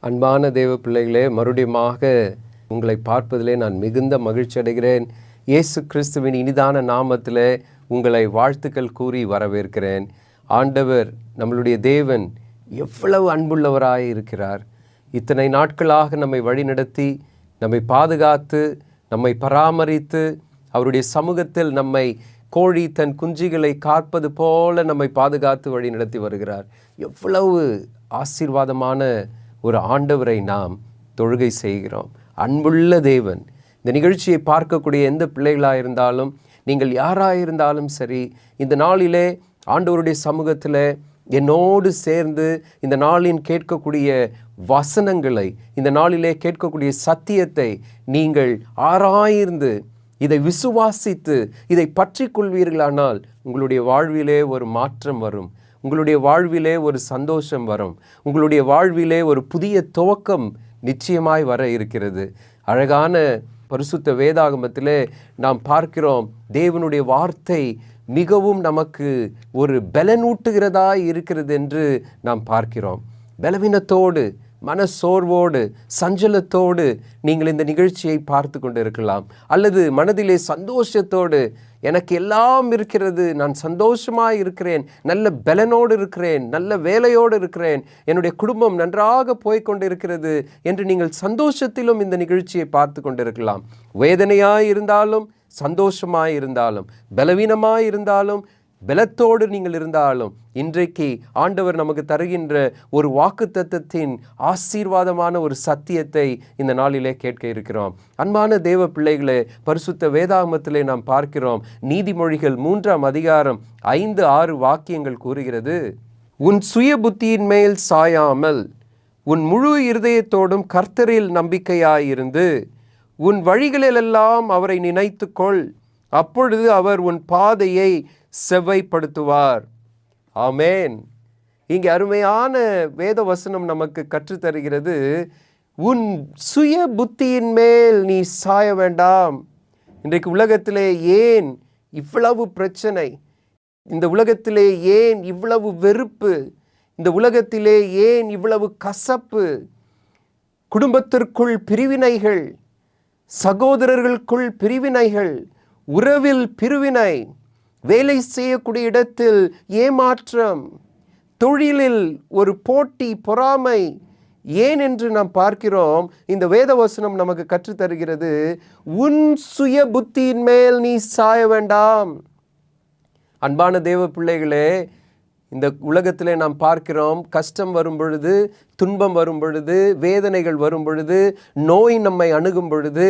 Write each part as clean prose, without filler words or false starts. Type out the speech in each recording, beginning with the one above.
அன்பான தேவ பிள்ளைகளே, மறுபடியுமாக உங்களை பார்ப்பதிலே நான் மிகுந்த மகிழ்ச்சி அடைகிறேன். இயேசு கிறிஸ்துவின் இனிதான நாமத்திலே உங்களை வாழ்த்துக்கள் கூறி வரவேற்கிறேன். ஆண்டவர் நம்மளுடைய தேவன் எவ்வளவு அன்புள்ளவராய் இருக்கிறார். இத்தனை நாட்களாக நம்மை வழிநடத்தி, நம்மை பாதுகாத்து, நம்மை பராமரித்து, அவருடைய சமூகத்தில் நம்மை கோழி தன் குஞ்சுகளை காப்பது போல நம்மை பாதுகாத்து வழி நடத்தி வருகிறார். எவ்வளவு ஆசீர்வாதமான ஒரு ஆண்டவரை நாம் தொழுகை செய்கிறோம். அன்புள்ள தேவன். இந்த நிகழ்ச்சியை பார்க்கக்கூடிய எந்த பிள்ளைகளாக இருந்தாலும், நீங்கள் யாராக இருந்தாலும் சரி, இந்த நாளிலே ஆண்டவருடைய சமூகத்தில் என்னோடு சேர்ந்து இந்த நாளின் கேட்கக்கூடிய வசனங்களை, இந்த நாளிலே கேட்கக்கூடிய சத்தியத்தை நீங்கள் ஆராய்ந்து இதை விசுவாசித்து இதை பற்றி கொள்வீர்களானால் உங்களுடைய வாழ்விலே ஒரு மாற்றம் வரும். உங்களுடைய வாழ்விலே ஒரு சந்தோஷம் வரும். உங்களுடைய வாழ்விலே ஒரு புதிய துவக்கம் நிச்சயமாய் வர இருக்கிறது. அழகான பரிசுத்த வேதாகமத்திலே நாம் பார்க்கிறோம், தேவனுடைய வார்த்தை மிகவும் நமக்கு ஒரு பலனூட்டுகிறதாய் இருக்கிறது என்று நாம் பார்க்கிறோம். பலவீனத்தோடு, மனசோர்வோடு, சஞ்சலத்தோடு நீங்கள் இந்த நிகழ்ச்சியை பார்த்து கொண்டு இருக்கலாம். அல்லது மனதிலே சந்தோஷத்தோடு, எனக்கு எல்லாம் இருக்கிறது, நான் சந்தோஷமாக இருக்கிறேன், நல்ல பலனோடு இருக்கிறேன், நல்ல வேலையோடு இருக்கிறேன், என்னுடைய குடும்பம் நன்றாக போய்கொண்டு இருக்கிறது என்று நீங்கள் சந்தோஷத்திலும் இந்த நிகழ்ச்சியை பார்த்து கொண்டு இருக்கலாம். வேதனையாய் இருந்தாலும், சந்தோஷமாய் இருந்தாலும், பலவீனமாய் இருந்தாலும், பலத்தோடு நீங்கள் இருந்தாலும், இன்றைக்கு ஆண்டவர் நமக்கு தருகின்ற ஒரு வாக்குத்தத்தத்தின் ஆசீர்வாதமான ஒரு சத்தியத்தை இந்த நாளிலே கேட்க இருக்கிறோம். அன்பான தேவ பிள்ளைகளே, பரிசுத்த வேதாகமத்திலே நாம் பார்க்கிறோம். நீதிமொழிகள் 3ஆம் அதிகாரம் 5-6 வாக்கியங்கள் கூறுகிறது, உன் சுய புத்தியின் மேல் சாயாமல் உன் முழு இருதயத்தோடும் கர்த்தரில் நம்பிக்கையாயிருந்து உன் வழிகளிலெல்லாம் அவரை நினைத்துக்கொள், அப்பொழுது அவர் உன் பாதையை செவ்வைப்படுத்துவார். ஆமேன். இங்கே அருமையான வேத வசனம் நமக்கு கற்றுத்தருகிறது, உன் சுய புத்தியின் மேல் நீ சாய வேண்டாம். இன்றைக்கு உலகத்திலே ஏன் இவ்வளவு பிரச்சனை? இந்த உலகத்திலே ஏன் இவ்வளவு வெறுப்பு? இந்த உலகத்திலே ஏன் இவ்வளவு கசப்பு? குடும்பத்திற்குள் பிரிவினைகள், சகோதரர்களுக்குள் பிரிவினைகள், உறவில் பிரிவினை, வேலை செய்யக்கூடிய இடத்தில் ஏமாற்றம், தொழிலில் ஒரு போட்டி, பொறாமை, ஏன் என்று நாம் பார்க்கிறோம். இந்த வேதவசனம் நமக்கு கற்றுத்தருகிறது, உன் சுய புத்தியின் மேல் நீ சாய வேண்டாம். அன்பான தேவ பிள்ளைகளே, இந்த உலகத்திலே நாம் பார்க்கிறோம், கஷ்டம் வரும் பொழுது, துன்பம் வரும் பொழுது, வேதனைகள் வரும் பொழுது, நோய் நம்மை அணுகும் பொழுது,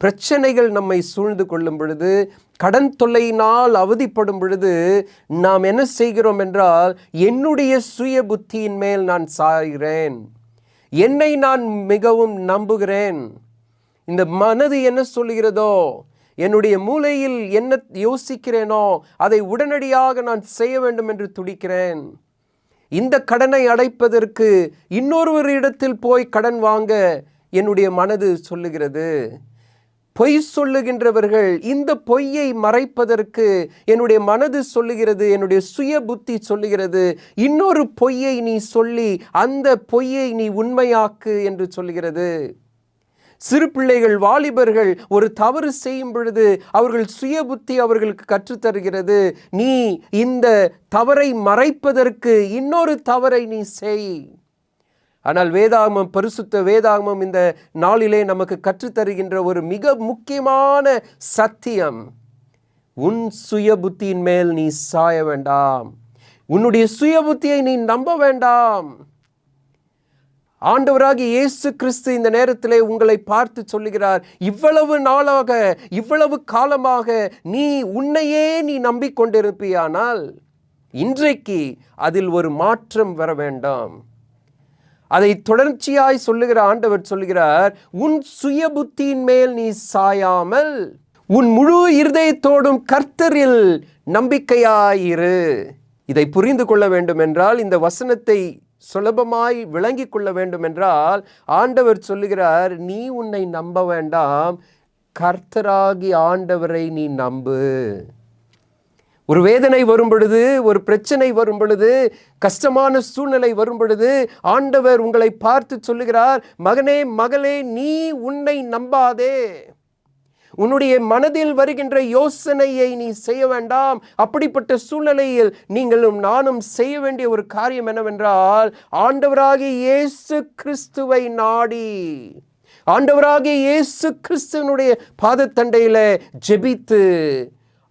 பிரச்சனைகள் நம்மை சூழ்ந்து கொள்ளும் பொழுது, கடன் தொல்லையினால் அவதிப்படும் பொழுது நாம் என்ன செய்கிறோம் என்றால், என்னுடைய சுய புத்தியின் மேல் நான் சாய்கிறேன், என்னை நான் மிகவும் நம்புகிறேன், இந்த மனது என்ன சொல்கிறதோ, என்னுடைய மூளையில் என்ன யோசிக்கிறேனோ அதை உடனடியாக நான் செய்ய வேண்டும் என்று துடிக்கிறேன். இந்த கடனை அடைப்பதற்கு இன்னொருவரிடத்தில் போய் கடன் வாங்க என்னுடைய மனது சொல்லுகிறது. பொய் சொல்லுகின்றவர்கள் இந்த பொய்யை மறைப்பதற்கு என்னுடைய மனது சொல்லுகிறது, என்னுடைய சுய புத்தி சொல்லுகிறது, இன்னொரு பொய்யை நீ சொல்லி அந்த பொய்யை நீ உண்மையாக்கு என்று சொல்லுகிறது. சிறு பிள்ளைகள், வாலிபர்கள் ஒரு தவறு செய்யும் பொழுது அவர்கள் சுய புத்தி அவர்களுக்கு கற்றுத்தருகிறது, நீ இந்த தவறை மறைப்பதற்கு இன்னொரு தவறை நீ செய். ஆனால் வேதாகமம், பரிசுத்த வேதாகமம் இந்த நாளிலே நமக்கு கற்றுத்தருகின்ற ஒரு மிக முக்கியமான சத்தியம், உன் சுய புத்தியின் மேல் நீ சாய வேண்டாம். உன்னுடைய சுய புத்தியை நீ நம்ப வேண்டாம். ஆண்டவராகிய இயேசு கிறிஸ்து இந்த நேரத்திலே உங்களை பார்த்து சொல்லுகிறார், இவ்வளவு நாளாக, இவ்வளவு காலமாக நீ உன்னையே நீ நம்பிக்கொண்டிருப்பியானால் இன்றைக்கு அதில் ஒரு மாற்றம் வர வேண்டாம். அதை தொடர்ச்சியாய் சொல்லுகிற ஆண்டவர் சொல்லுகிறார், உன் சுய புத்தியின் மேல் நீ சாயாமல் உன் முழு இருதயத்தோடும் கர்த்தரில் நம்பிக்கையாயிரு. இதை புரிந்து கொள்ள வேண்டும் என்றால், இந்த வசனத்தை சுலபமாய் விளங்கி கொள்ள வேண்டும் என்றால், ஆண்டவர் சொல்லுகிறார், நீ உன்னை நம்ப வேண்டாம், கர்த்தராகி ஆண்டவரை நீ நம்பு. ஒரு வேதனை வரும் பொழுது, ஒரு பிரச்சனை வரும் பொழுது, கஷ்டமான சூழ்நிலை வரும் பொழுது ஆண்டவர் உங்களை பார்த்து சொல்லுகிறார், மகனே மகளே, நீ உன்னை நம்பாதே. உன்னுடைய மனதில் வருகின்ற யோசனையை நீ செய்ய வேண்டாம். அப்படிப்பட்ட சூழ்நிலையில் நீங்களும் நானும் செய்ய வேண்டிய ஒரு காரியம் என்னவென்றால், ஆண்டவராகிய இயேசு கிறிஸ்துவை நாடி, ஆண்டவராகிய இயேசு கிறிஸ்துவனுடைய பாதத்தண்டையில ஜெபித்து,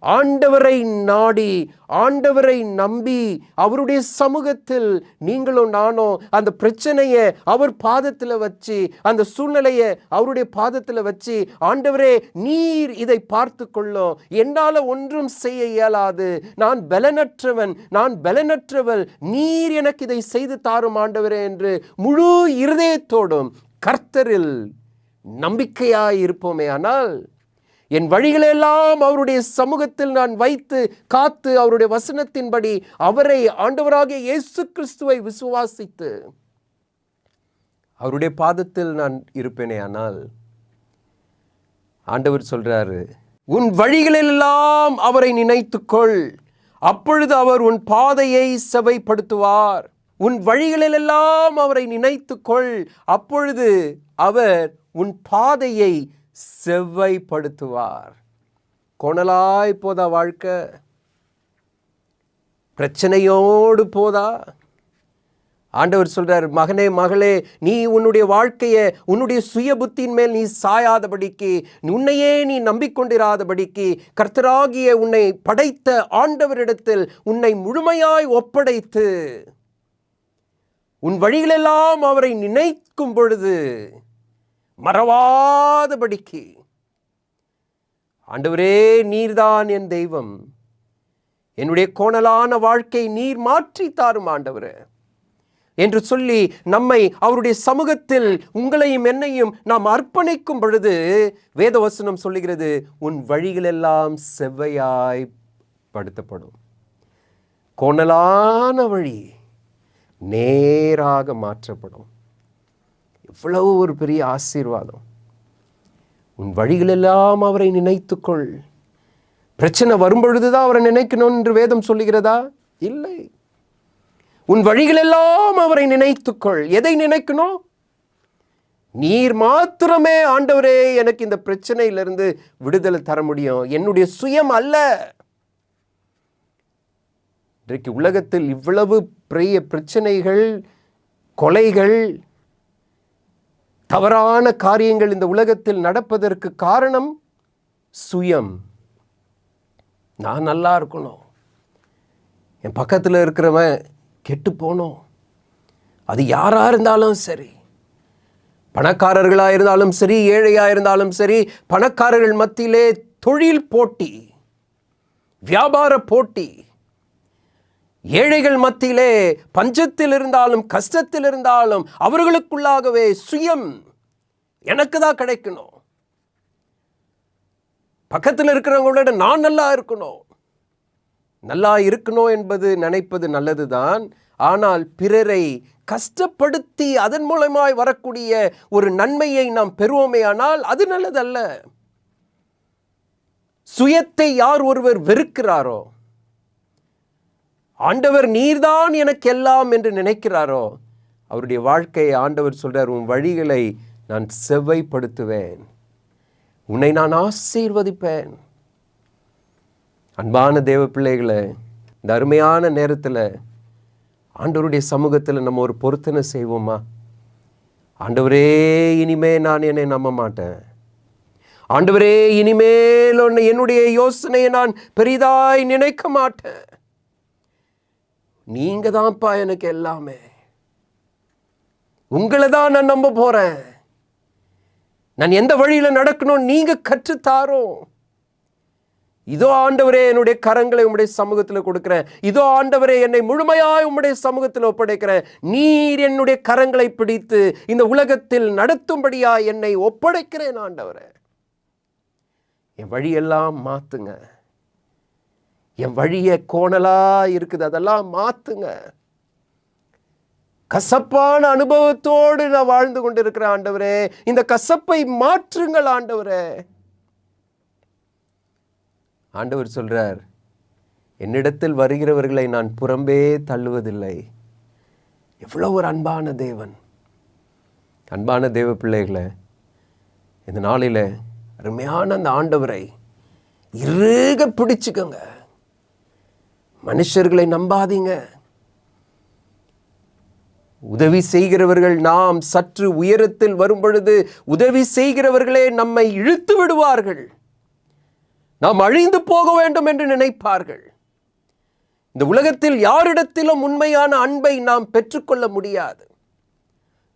ஆண்டவரை நாடி, ஆண்டவரை நம்பி, அவருடைய சமூகத்தில் நீங்களும் நானும் அந்த பிரச்சனையை அவர் பாதத்தில் வச்சு, அந்த சூழ்நிலையை அவருடைய பாதத்தில் வச்சு, ஆண்டவரே நீர் இதை பார்த்து கொள்ளும், என்னால் ஒன்றும் செய்ய இயலாது, நான் பலனற்றவன், நான் பலனற்றவள், நீர் எனக்கு இதை செய்து தாரும் ஆண்டவரே என்று முழு இருதயத்தோடும் கர்த்தரில் நம்பிக்கையாய் இருப்போமே. ஆனால் என் வழிகளெல்லாம் அவருடைய சமூகத்தில் நான் வைத்து காத்து, அவருடைய வசனத்தின்படி அவரை, ஆண்டவராகிய இயேசு கிறிஸ்துவை விசுவாசித்து அவருடைய பாதத்தில் நான் இருப்பேனே. ஆனால் ஆண்டவர் சொல்றாரு, உன் வழிகளெல்லாம் அவரை நினைத்துக்கொள், அப்பொழுது அவர் உன் பாதையை செவைப்படுத்துவார். உன் வழிகளெல்லாம் அவரை நினைத்துக்கொள், அப்பொழுது அவர் உன் பாதையை செவ்வைப்படுத்துவார். கோணலாய் போதா வாழ்க்கை? பிரச்சனையோடு போதா? ஆண்டவர் சொல்றார், மகனே மகளே, நீ உன்னுடைய வாழ்க்கையை உன்னுடைய சுய புத்தியின் மேல் நீ சாயாதபடிக்கு, உன்னையே நீ நம்பிக்கொண்டிராதபடிக்கு, கர்த்தராகிய உன்னை படைத்த ஆண்டவரிடத்தில் உன்னை முழுமையாய் ஒப்படைத்து, உன் வழிகளெல்லாம் அவரை நினைக்கும் பொழுது மறவாதபடிக்கு, ஆண்டவரே நீர்தான் என் தெய்வம், என்னுடைய கோணலான வாழ்க்கை நீர் மாற்றி தாரும் ஆண்டவரே என்று சொல்லி நம்மை அவருடைய சமூகத்தில் உங்களையும் என்னையும் நாம் அர்ப்பணிக்கும் பொழுது வேதவசனம் சொல்லுகிறது, உன் வழிகளெல்லாம் செவ்வையாய் படுத்தப்படும். கோணலான வழி நேராக மாற்றப்படும். எவ்வளவு ஒரு பெரிய ஆசீர்வாதம். உன் வழிகளெல்லாம் அவரை நினைத்துக்கொள். பிரச்சனை வரும்பொழுதுதான் அவரை நினைக்கணும் என்று வேதம் சொல்லுகிறதா? இல்லை. உன் வழிகளெல்லாம் அவரை நினைத்துக்கொள். எதை நினைக்கணும்? நீர் மாத்திரமே ஆண்டவரே எனக்கு இந்த பிரச்சனையிலிருந்து விடுதலை தர முடியும், என்னுடைய சுயம் அல்ல. இன்றைக்கு உலகத்தில் இவ்வளவு பெரிய பிரச்சனைகள், கொலைகள், தவறான காரியங்கள் இந்த உலகத்தில் நடப்பதற்கு காரணம் சுயம். நான் நல்லா இருக்கணும், என் பக்கத்தில் இருக்கிறவன் கெட்டு போனோம், அது யாரா இருந்தாலும் சரி, பணக்காரர்களாக இருந்தாலும் சரி, ஏழையாக இருந்தாலும் சரி, பணக்காரர்கள் மத்தியிலே தொழில் போட்டி, வியாபார போட்டி, ஏழைகள் மத்தியிலே பஞ்சத்தில் இருந்தாலும் கஷ்டத்தில் இருந்தாலும் அவர்களுக்குள்ளாகவே சுயம், எனக்கு தான் கிடைக்கணும், பக்கத்தில் இருக்கிறவங்களோட நான் நல்லா இருக்கணும். நல்லா இருக்கணும் என்பது நினைப்பது நல்லதுதான். ஆனால் பிறரை கஷ்டப்படுத்தி அதன் மூலமாய் வரக்கூடிய ஒரு நன்மையை நாம் பெறுவோமே, ஆனால் அது நல்லதல்ல. சுயத்தை யார் ஒருவர் வெறுக்கிறாரோ, ஆண்டவர் நீர்தான் எனக்கு எல்லாம் என்று நினைக்கிறாரோ, அவருடைய வாழ்க்கையை ஆண்டவர் சொல்றார், உன் வழிகளை நான் செவ்வைப்படுத்துவேன், உன்னை நான் ஆசீர்வதிப்பேன். அன்பான தேவ பிள்ளைகளை, இந்த அருமையான நேரத்தில் ஆண்டவருடைய சமூகத்தில் நம்ம ஒரு பொருத்தனை செய்வோமா? ஆண்டவரே, இனிமே நான் என்னை நம்ப மாட்டேன். ஆண்டவரே, இனிமேல் என்னுடைய யோசனையை நான் பெரிதாய் நினைக்க மாட்டேன். நீங்க தான்ப்பா எனக்கு எல்லாமே, உங்களை தான் நான் நம்ப போறேன். நான் எந்த வழியில் நடக்கணும் நீங்க கற்றுத்தாரோம். இதோ ஆண்டவரே, என்னுடைய கரங்களை உம்முடைய சமூகத்தில் கொடுக்கிறேன். இதோ ஆண்டவரே, என்னை முழுமையாய் உம்முடைய சமூகத்தில் ஒப்படைக்கிறேன். நீர் என்னுடைய கரங்களை பிடித்து இந்த உலகத்தில் நடத்தும்படியா என்னை ஒப்படைக்கிறேன். ஆண்டவரே, என் வழியெல்லாம் மாத்துங்க. என் வழிய கோணலா இருக்குது, அதெல்லாம் மாத்துங்க. கசப்பான அனுபவத்தோடு நான் வாழ்ந்து கொண்டிருக்கிறேன் ஆண்டவரே, இந்த கசப்பை மாற்றுங்கள் ஆண்டவரே. ஆண்டவர் சொல்றார், என்னிடத்தில் வருகிறவர்களை நான் புறம்பே தள்ளுவதில்லை. எவ்வளோ ஒரு அன்பான தேவன்! அன்பான தேவ பிள்ளைகளை, இந்த நாளில் அருமையான அந்த ஆண்டவரை இறுக பிடிச்சுக்கோங்க. மனுஷர்களை நம்பாதீங்க. உதவி செய்கிறவர்கள் நாம் சற்று உயரத்தில் வரும் பொழுது உதவி செய்கிறவர்களே நம்மை இழுத்து விடுவார்கள். நாம் அழிந்து போக வேண்டும் என்று நினைப்பார்கள். இந்த உலகத்தில் யாரிடத்திலும் உண்மையான அன்பை நாம் பெற்றுக்கொள்ள முடியாது.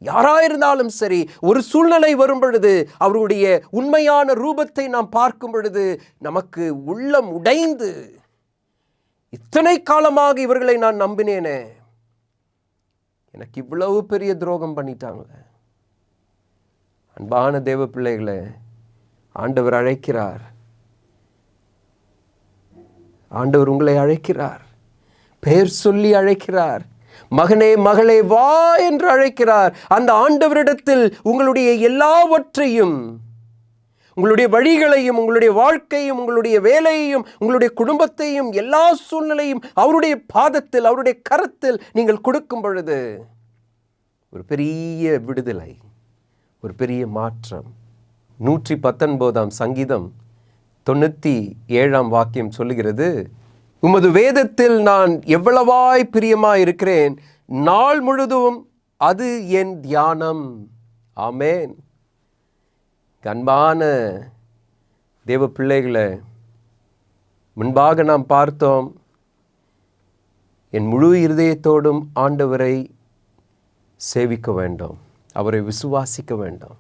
யாராயிருந்தாலும் சரி, ஒரு சூழ்நிலை வரும் பொழுது அவருடைய உண்மையான ரூபத்தை நாம் பார்க்கும் பொழுது நமக்கு உள்ளம் உடைந்து, இத்தனை காலமாக இவர்களை நான் நம்பினேனே, எனக்கு இவ்வளவு பெரிய துரோகம் பண்ணிட்டாங்களே. அன்பான தேவ பிள்ளைகளை, ஆண்டவர் அழைக்கிறார். ஆண்டவர் உங்களை அழைக்கிறார். பெயர் சொல்லி அழைக்கிறார். மகனே மகளே வா என்று அழைக்கிறார். அந்த ஆண்டவரிடத்தில் உங்களுடைய எல்லாவற்றையும், உங்களுடைய வழிகளையும், உங்களுடைய வாழ்க்கையும், உங்களுடைய வேலையையும், உங்களுடைய குடும்பத்தையும், எல்லா சூழ்நிலையும் அவருடைய பாதத்தில், அவருடைய கரத்தில் நீங்கள் கொடுக்கும் பொழுது ஒரு பெரிய விடுதலை, ஒரு பெரிய மாற்றம். 119 சங்கீதம் 97 வாக்கியம் சொல்லுகிறது, உமது வேதத்தில் நான் எவ்வளவாய் பிரியமாய் இருக்கிறேன், நாள் முழுதும் அது என் தியானம். ஆமேன். அன்பான தேவ பிள்ளைகளை, முன்பாக நாம் பார்த்தோம், என் முழு இருதயத்தோடும் ஆண்டவரை சேவிக்க வேண்டும், அவரை விசுவாசிக்க வேண்டும்.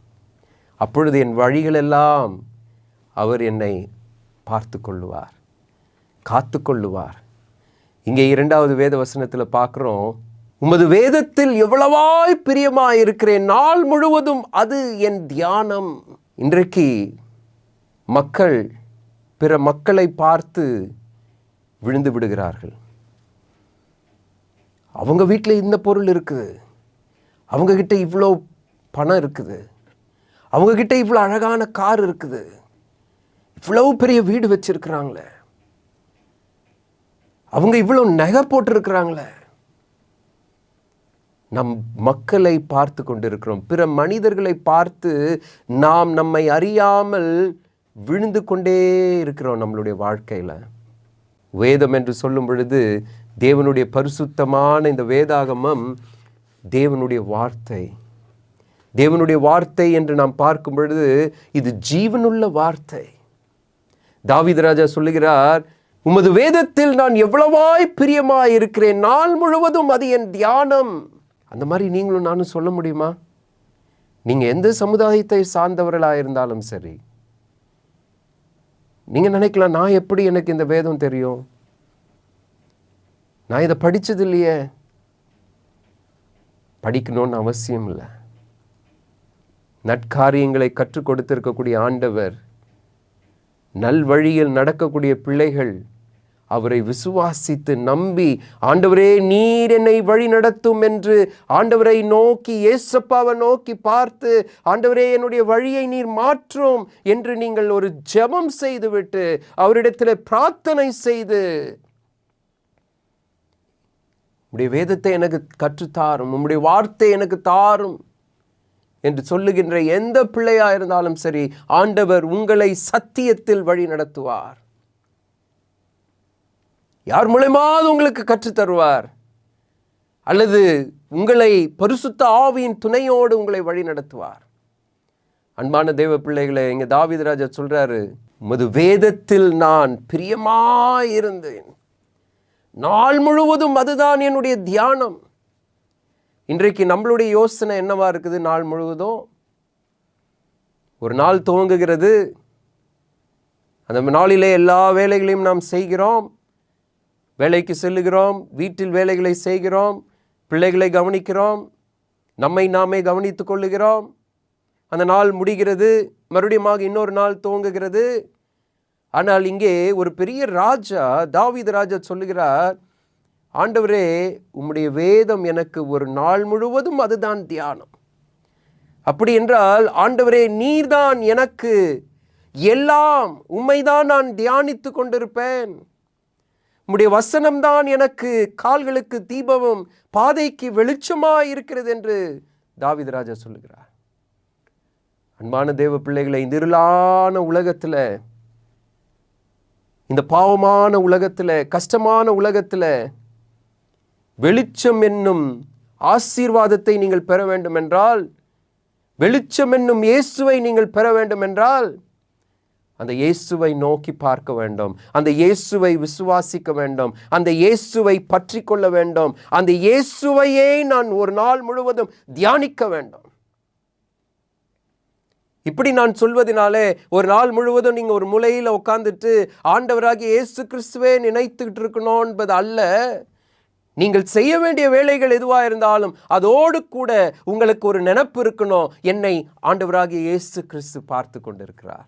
அப்பொழுது என் வழிகளெல்லாம் அவர் என்னை பார்த்து கொள்ளுவார், காத்து கொள்ளுவார். இங்கே 2வது வேத வசனத்தில் பார்க்குறோம், உமது வேதத்தில் எவ்வளவாய் பிரியமாய் இருக்கிறேன், நாள் முழுவதும் அது என் தியானம். இன்றைக்கு மக்கள் பிற மக்களை பார்த்து விழுந்து விடுகிறார்கள். அவங்க வீட்டில் இந்த பொருள் இருக்குது, அவங்கக்கிட்ட இவ்வளோ பணம் இருக்குது, அவங்கக்கிட்ட இவ்வளோ அழகான கார் இருக்குது, இவ்வளோ பெரிய வீடு வச்சிருக்கிறாங்களே, அவங்க இவ்வளோ நகை போட்டிருக்கிறாங்களே. நம் மக்களை பார்த்து கொண்டிருக்கிறோம். பிற மனிதர்களை பார்த்து நாம் நம்மை அறியாமல் விழுந்து கொண்டே இருக்கிறோம் நம்மளுடைய வாழ்க்கையில். வேதம் என்று சொல்லும் பொழுது தேவனுடைய பரிசுத்தமான இந்த வேதாகமம் தேவனுடைய வார்த்தை. தேவனுடைய வார்த்தை என்று நாம் பார்க்கும் பொழுது இது ஜீவனுள்ள வார்த்தை. தாவீது ராஜா சொல்லுகிறார், உமது வேதத்தில் நான் எவ்வளவாய் பிரியமாய் இருக்கிறேன், நாள் முழுவதும் அது என் தியானம். அந்த மாதிரி நீங்களும் நானும் சொல்ல முடியுமா? நீங்கள் எந்த சமுதாயத்தை சார்ந்தவர்களாக இருந்தாலும் சரி, நீங்கள் நினைக்கலாம், நான் எப்படி எனக்கு இந்த வேதம் தெரியும், நான் இதை படித்தது இல்லையே. படிக்கணும்னு அவசியம் இல்லை. நற்காரியங்களை கற்றுக் கொடுத்திருக்கக்கூடிய ஆண்டவர், நல்வழியில் நடக்கக்கூடிய பிள்ளைகள் அவரை விசுவாசித்து நம்பி, ஆண்டவரே நீர் என்னை வழி நடத்தும் என்று ஆண்டவரை நோக்கி, இயேசப்பாவை நோக்கி பார்த்து, ஆண்டவரே என்னுடைய வழியை நீர் மாற்றும் என்று நீங்கள் ஒரு ஜெபம் செய்துவிட்டு அவரிடத்தில் பிரார்த்தனை செய்து, உம்முடைய வேதத்தை எனக்கு கற்றுத்தாரும், உம்முடைய வார்த்தை எனக்கு தாரும் என்று சொல்லுகின்ற எந்த பிள்ளையா இருந்தாலும் சரி, ஆண்டவர் உங்களை சத்தியத்தில் வழி நடத்துவார். யார் மூலமாவது உங்களுக்கு கற்றுத்தருவார், அல்லது உங்களை பரிசுத்த ஆவியின் துணையோடு உங்களை வழி நடத்துவார். அன்பான தேவ பிள்ளைகளை, இங்கே தாவீது ராஜா சொல்றாரு, உமது வேதத்தில் நான் பிரியமாயிருந்தேன், நாள் முழுவதும் அதுதான் என்னுடைய தியானம். இன்றைக்கு நம்மளுடைய யோசனை என்னவா இருக்குது? நாள் முழுவதும் ஒரு நாள் துவங்குகிறது, அந்த நாளிலே எல்லா வேலைகளையும் நாம் செய்கிறோம், வேலைக்கு செல்லுகிறோம், வீட்டில் வேலைகளை செய்கிறோம், பிள்ளைகளை கவனிக்கிறோம், நம்மை நாமே கவனித்து கொள்ளுகிறோம். அந்த நாள் முடிகிறது, மறுபடியும் இன்னொரு நாள் துவங்குகிறது. ஆனால் இங்கே ஒரு பெரிய ராஜா, தாவீது ராஜா சொல்லுகிறார், ஆண்டவரே உம்முடைய வேதம் எனக்கு ஒரு நாள் முழுவதும் அதுதான் தியானம். அப்படி என்றால் ஆண்டவரே நீர்தான் எனக்கு எல்லாம், உம்மைதான் நான் தியானித்து கொண்டிருப்பேன். உம்முடைய வசனம்தான் எனக்கு கால்களுக்கு தீபமும் பாதைக்கு வெளிச்சமாய் இருக்கிறது என்று தாவீது ராஜா சொல்லுகிறார். அன்பான தேவ பிள்ளைகளை, இந்த இருளான உலகத்தில், இந்த பாவமான உலகத்தில், கஷ்டமான உலகத்தில் வெளிச்சம் என்னும் ஆசீர்வாதத்தை நீங்கள் பெற வேண்டும் என்றால், வெளிச்சம் என்னும் இயேசுவை நீங்கள் பெற வேண்டும் என்றால், அந்த இயேசுவை நோக்கி பார்க்க வேண்டும், அந்த இயேசுவை விசுவாசிக்க வேண்டும், அந்த இயேசுவை பற்றி கொள்ள வேண்டும், அந்த இயேசுவையே நான் ஒரு நாள் முழுவதும் தியானிக்க வேண்டும். இப்படி நான் சொல்வதனாலே ஒரு நாள் முழுவதும் நீங்க ஒரு மூலையில் உட்கார்ந்துட்டு ஆண்டவராகிய இயேசு கிறிஸ்துவே நினைத்துக்கிட்டு இருக்கணும் என்பது அல்ல. நீங்கள் செய்ய வேண்டிய வேலைகள் எதுவாக இருந்தாலும் அதோடு கூட உங்களுக்கு ஒரு நினைப்பு இருக்கணும், என்னை ஆண்டவராகிய இயேசு கிறிஸ்து பார்த்து கொண்டிருக்கிறார்,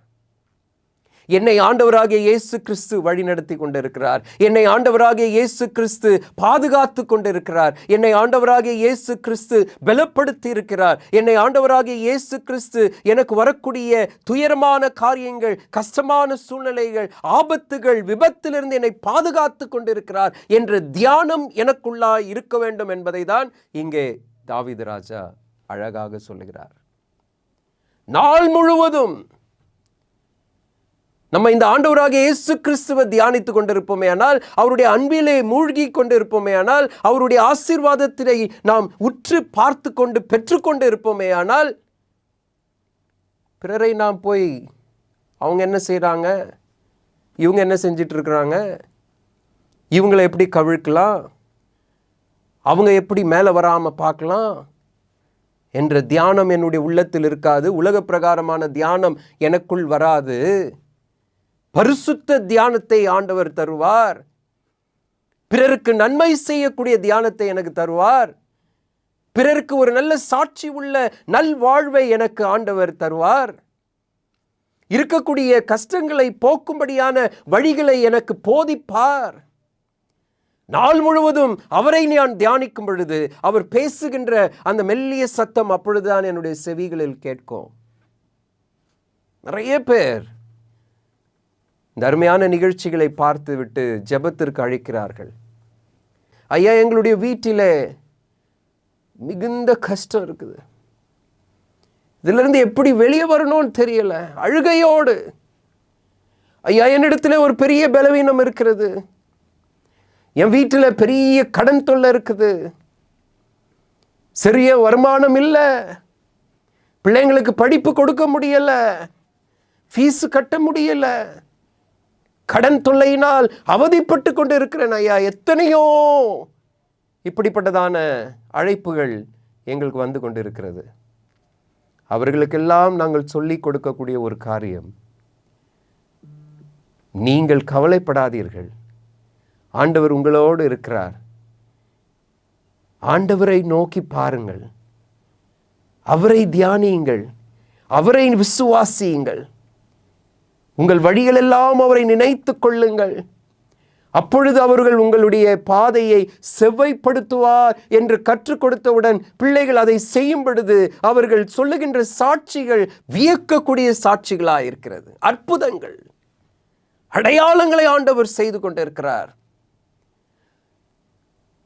என்னை ஆண்டவராகிய இயேசு கிறிஸ்து வழி நடத்தி கொண்டிருக்கிறார், என்னை ஆண்டவராகிய இயேசு கிறிஸ்து பாதுகாத்து கொண்டிருக்கிறார், என்னை ஆண்டவராகிய இயேசு கிறிஸ்து பலப்படுத்தி இருக்கிறார், என்னை ஆண்டவராகிய இயேசு கிறிஸ்து எனக்கு வரக்கூடிய துயரமான காரியங்கள், கஷ்டமான சூழ்நிலைகள், ஆபத்துகள், விபத்திலிருந்து என்னை பாதுகாத்து கொண்டிருக்கிறார் என்ற தியானம் எனக்குள்ளாய் இருக்க வேண்டும் என்பதை தான் இங்கே தாவீது ராஜா அழகாக சொல்லுகிறார். நாள் முழுவதும் நம்ம இந்த ஆண்டவராகிய இயேசு கிறிஸ்துவை தியானித்துக் கொண்டிருப்போமே ஆனால், அவருடைய அன்பிலே மூழ்கி கொண்டிருப்போமே ஆனால், அவருடைய ஆசீர்வாதத்தினை நாம் உற்று பார்த்து கொண்டு பெற்றுக்கொண்டு இருப்போமே ஆனால், பிறரை நாம் போய் அவங்க என்ன செய்கிறாங்க, இவங்க என்ன செஞ்சிட்டு இருக்கிறாங்க, இவங்களை எப்படி கவிழ்க்கலாம், அவங்க எப்படி மேலே வராமல் பார்க்கலாம் என்ற தியானம் என்னுடைய உள்ளத்தில் இருக்காது. உலக பிரகாரமான தியானம் எனக்குள் வராது. பரிசுத்த தியானத்தை ஆண்டவர் தருவார். பிறருக்கு நன்மை செய்யக்கூடிய தியானத்தை எனக்கு தருவார். பிறருக்கு ஒரு நல்ல சாட்சி உள்ள நல் வாழ்வை எனக்கு ஆண்டவர் தருவார். இருக்கக்கூடிய கஷ்டங்களை போக்கும்படியான வழிகளை எனக்கு போதிப்பார். நாள் முழுவதும் அவரை நான் தியானிக்கும் பொழுது அவர் பேசுகின்ற அந்த மெல்லிய சத்தம் அப்பொழுதுதான் என்னுடைய செவிகளில் கேட்கும். நிறைய பேர் இந்த அருமையான நிகழ்ச்சிகளை பார்த்து விட்டு ஜெபத்திற்கு அழைக்கிறார்கள். ஐயா, எங்களுடைய வீட்டில் மிகுந்த கஷ்டம் இருக்குது, இதிலிருந்து எப்படி வெளியே வரணும்னு தெரியல, அழுகையோடு. ஐயா, என்னிடத்துல ஒரு பெரிய பலவீனம் இருக்கிறது, என் வீட்டில் பெரிய கடன் தொல்லை இருக்குது, சிறிய வருமானம் இல்லை, பிள்ளைங்களுக்கு படிப்பு கொடுக்க முடியல, ஃபீஸ் கட்ட முடியல, கடன் தொல்லையினால் அவதிப்பட்டு கொண்டு இருக்கிறேன் ஐயா. எத்தனையோ இப்படிப்பட்டதான அழைப்புகள் எங்களுக்கு வந்து கொண்டு இருக்கிறது. அவர்களுக்கெல்லாம் நாங்கள் சொல்லிக் கொடுக்கக்கூடிய ஒரு காரியம், நீங்கள் கவலைப்படாதீர்கள், ஆண்டவர் உங்களோடு இருக்கிறார். ஆண்டவரை நோக்கி பாருங்கள், அவரை தியானியுங்கள், அவரை விசுவாசியுங்கள், உங்கள் வழிகளெல்லாம் அவரை நினைத்துக் கொள்ளுங்கள். அப்பொழுது அவர்கள் உங்களுடைய பாதையை செவ்வைப்படுத்துவார் என்று கற்றுக் கொடுத்தவுடன் பிள்ளைகள் அதை செய்யும் பொழுது அவர்கள் சொல்லுகின்ற சாட்சிகள் வியக்கக்கூடிய சாட்சிகளாக இருக்கிறது. அற்புதங்கள், அடையாளங்களை ஆண்டவர் செய்து கொண்டிருக்கிறார்.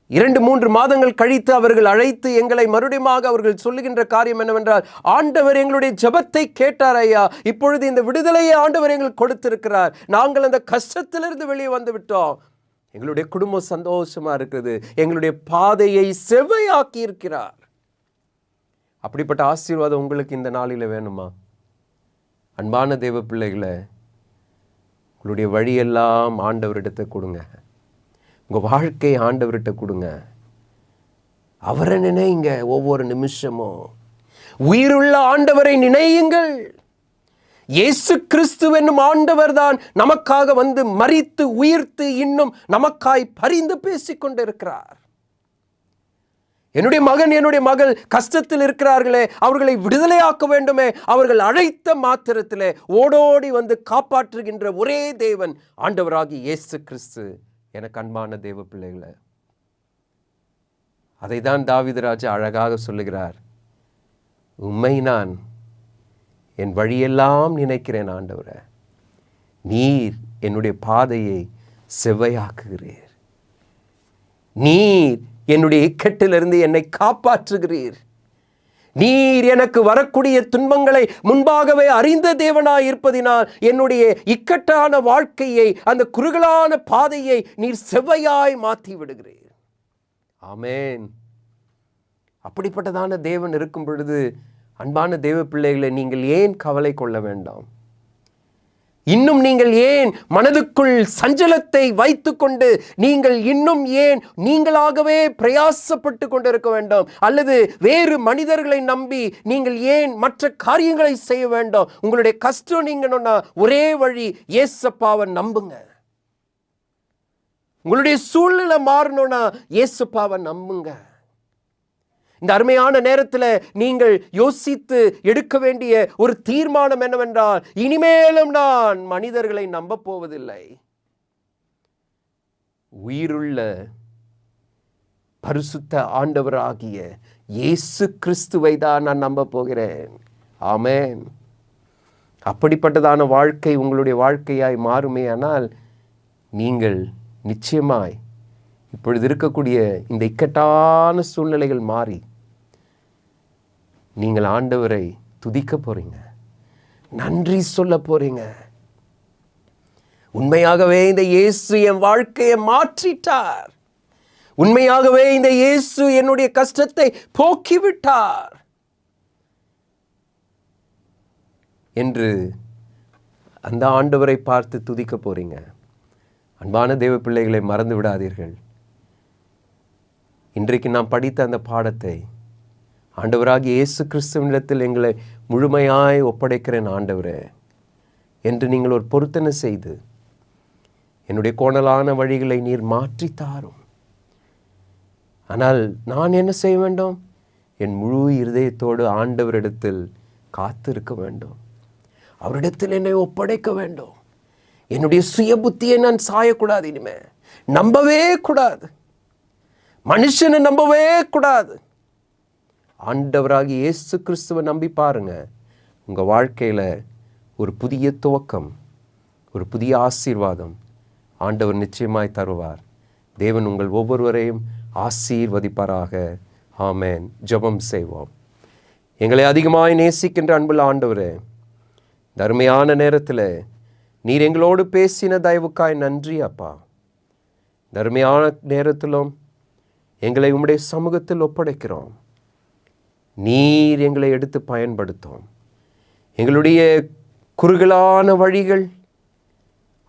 2-3 மாதங்கள் கழித்து அவர்கள் அழைத்து எங்களை மறுபடியும் அவர்கள் சொல்லுகின்ற காரியம் என்னவென்றால், ஆண்டவர் எங்களுடைய ஜெபத்தை கேட்டார் ஐயா, இப்பொழுது இந்த விடுதலையை ஆண்டவர் எங்களுக்கு கொடுத்திருக்கிறார், நாங்கள் அந்த கஷ்டத்திலிருந்து வெளியே வந்து விட்டோம், எங்களுடைய குடும்பம் சந்தோஷமா இருக்குது, எங்களுடைய பாதையை செவ்வையாக்கி இருக்கிறார். அப்படிப்பட்ட ஆசீர்வாதம் உங்களுக்கு இந்த நாளில் வேணுமா? அன்பான தேவ பிள்ளைகளை, உங்களுடைய வழியெல்லாம் ஆண்டவரிடத்தை கொடுங்க, உங்கள் வாழ்க்கையை ஆண்டவர்கிட்ட கொடுங்க, அவரை நினைங்க. ஒவ்வொரு நிமிஷமும் உயிருள்ள ஆண்டவரை நினையுங்கள். இயேசு கிறிஸ்து என்னும் ஆண்டவர் தான் நமக்காக வந்து மரித்து உயிர்த்து இன்னும் நமக்காய் பரிந்து பேசிக்கொண்டிருக்கிறார். என்னுடைய மகன், என்னுடைய மகள் கஷ்டத்தில் இருக்கிறார்களே, அவர்களை விடுதலையாக்க வேண்டுமே, அவர்கள் அழைத்த மாத்திரத்திலே ஓடோடி வந்து காப்பாற்றுகின்ற ஒரே தேவன் ஆண்டவராகிய இயேசு கிறிஸ்து. எனக்கு அன்பான தேவ பிள்ளைகளை, அதை தான் தாவீது ராஜா அழகாக சொல்லுகிறார். உம்மை நான் என் வழியெல்லாம் நினைக்கிறேன் ஆண்டவரே, நீர் என்னுடைய பாதையை செவ்வையாக்குகிறீர். நீர் என்னுடைய இக்கட்டிலிருந்து என்னை காப்பாற்றுகிறீர். நீர் எனக்கு வரக்கூடிய துன்பங்களை முன்பாகவே அறிந்த தேவனாய் இருப்பதினால் என்னுடைய இக்கட்டான வாழ்க்கையை, அந்த குறுகலான பாதையை நீர் செவ்வையாய் மாற்றி விடுகிறீர். ஆமென். அப்படிப்பட்டதான தேவன் இருக்கும் பொழுது அன்பான தேவ பிள்ளைகளை, நீங்கள் ஏன் கவலை கொள்ள வேண்டாம்? இன்னும் நீங்கள் ஏன் மனதுக்குள் சஞ்சலத்தை வைத்துக்கொண்டு நீங்கள் இன்னும் ஏன் நீங்களாகவே பிரயாசப்பட்டு கொண்டிருக்க வேண்டும்? அல்லது வேறு மனிதர்களை நம்பி நீங்கள் ஏன் மற்ற காரியங்களை செய்ய வேண்டும்? உங்களுடைய கஷ்டம் நீங்கன்னா ஒரே வழி, ஏசப்பாவை நம்புங்க. உங்களுடைய சூழ்நிலை மாறணும்னா ஏசப்பாவை நம்புங்க. இந்த அருமையான நேரத்தில் நீங்கள் யோசித்து எடுக்க வேண்டிய ஒரு தீர்மானம் என்னவென்றால், இனிமேலும் நான் மனிதர்களை நம்ப போவதில்லை. உயிருள்ள பரிசுத்த ஆண்டவராகிய இயேசு கிறிஸ்துவை தான் நான் நம்ப போகிறேன். ஆமென். அப்படிப்பட்டதான வாழ்க்கை உங்களுடைய வாழ்க்கையாய் மாறுமே. ஆனால் நீங்கள் நிச்சயமாய் இப்பொழுது இருக்கக்கூடிய இந்த இக்கட்டான சூழ்நிலைகள் மாறி நீங்கள் ஆண்டவரை துதிக்க போறீங்க, நன்றி சொல்ல போறீங்க. உண்மையாகவே இந்த இயேசு என் வாழ்க்கையை மாற்றிட்டார், உண்மையாகவே இந்த இயேசு என்னுடைய கஷ்டத்தை போக்கிவிட்டார் என்று அந்த ஆண்டவரை பார்த்து துதிக்க போறீங்க. அன்பான தேவ பிள்ளைகளை, மறந்து விடாதீர்கள். இன்றைக்கு நாம் படித்த அந்த பாடத்தை, ஆண்டவராகிய இயேசு கிறிஸ்துவினிடத்தில் எங்களை முழுமையாய் ஒப்படைக்கிறேன் ஆண்டவரே என்று நீங்கள் ஒரு பொருத்தனை செய்து, என்னுடைய கோணலான வழிகளை நீர் மாற்றித்தாரும். ஆனால் நான் என்ன செய்ய வேண்டும்? என் முழு இருதயத்தோடு ஆண்டவரிடத்தில் காத்திருக்க வேண்டும். அவரிடத்தில் என்னை ஒப்படைக்க வேண்டும். என்னுடைய சுய புத்தியை நான் சாயக்கூடாது. இனிமே நம்பவே கூடாது, மனுஷனை நம்பவே கூடாது. ஆண்டவராகிய இயேசு கிறிஸ்துவை நம்பி பாருங்க. உங்கள் வாழ்க்கையில் ஒரு புதிய துவக்கம், ஒரு புதிய ஆசீர்வாதம் ஆண்டவர் நிச்சயமாய் தருவார். தேவன் உங்கள் ஒவ்வொருவரையும் ஆசீர்வதிப்பாராக. ஆமென். ஜெபம் செய்வோம். எங்களை அதிகமாய் நேசிக்கின்ற அன்புள்ள ஆண்டவரே, இந்த அருமையான நேரத்தில் நீர் எங்களோடு பேசின தயவுக்காய் நன்றி அப்பா. இந்த அருமையான நேரத்திலும் எங்களை உம்முடைய சமூகத்தில் ஒப்படைக்கிறோம். நீர் எங்களை எடுத்து பயன்படுத்தும். எங்களுடைய குறுகலான வழிகள்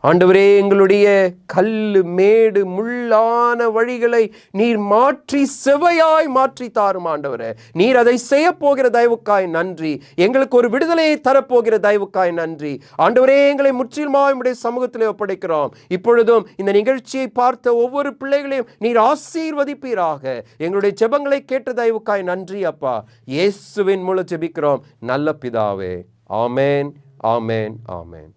ஆண்டவரே, எங்களுடைய கல்லு மேடு முள்ளான வழிகளை நீர் மாற்றி செவையாய் மாற்றி தாரும் ஆண்டவரே. நீர் அதை செய்ய போகிற தயவுக்காய் நன்றி. எங்களுக்கு ஒரு விடுதலையை தரப்போகிற தயவுக்காய் நன்றி ஆண்டவரே. எங்களை முற்றிலுமாய் உம்முடைய சமூகத்திலே ஒப்படைக்கிறோம். இப்பொழுதும் இந்த நிகழ்ச்சியை பார்த்த ஒவ்வொரு பிள்ளைகளையும் நீர் ஆசீர்வதிப்பீராக. எங்களுடைய ஜெபங்களை கேட்ட தயவுக்காய் நன்றி அப்பா. இயேசுவின் மூலம் ஜெபிக்கிறோம் நல்ல பிதாவே. ஆமென், ஆமென், ஆமென்.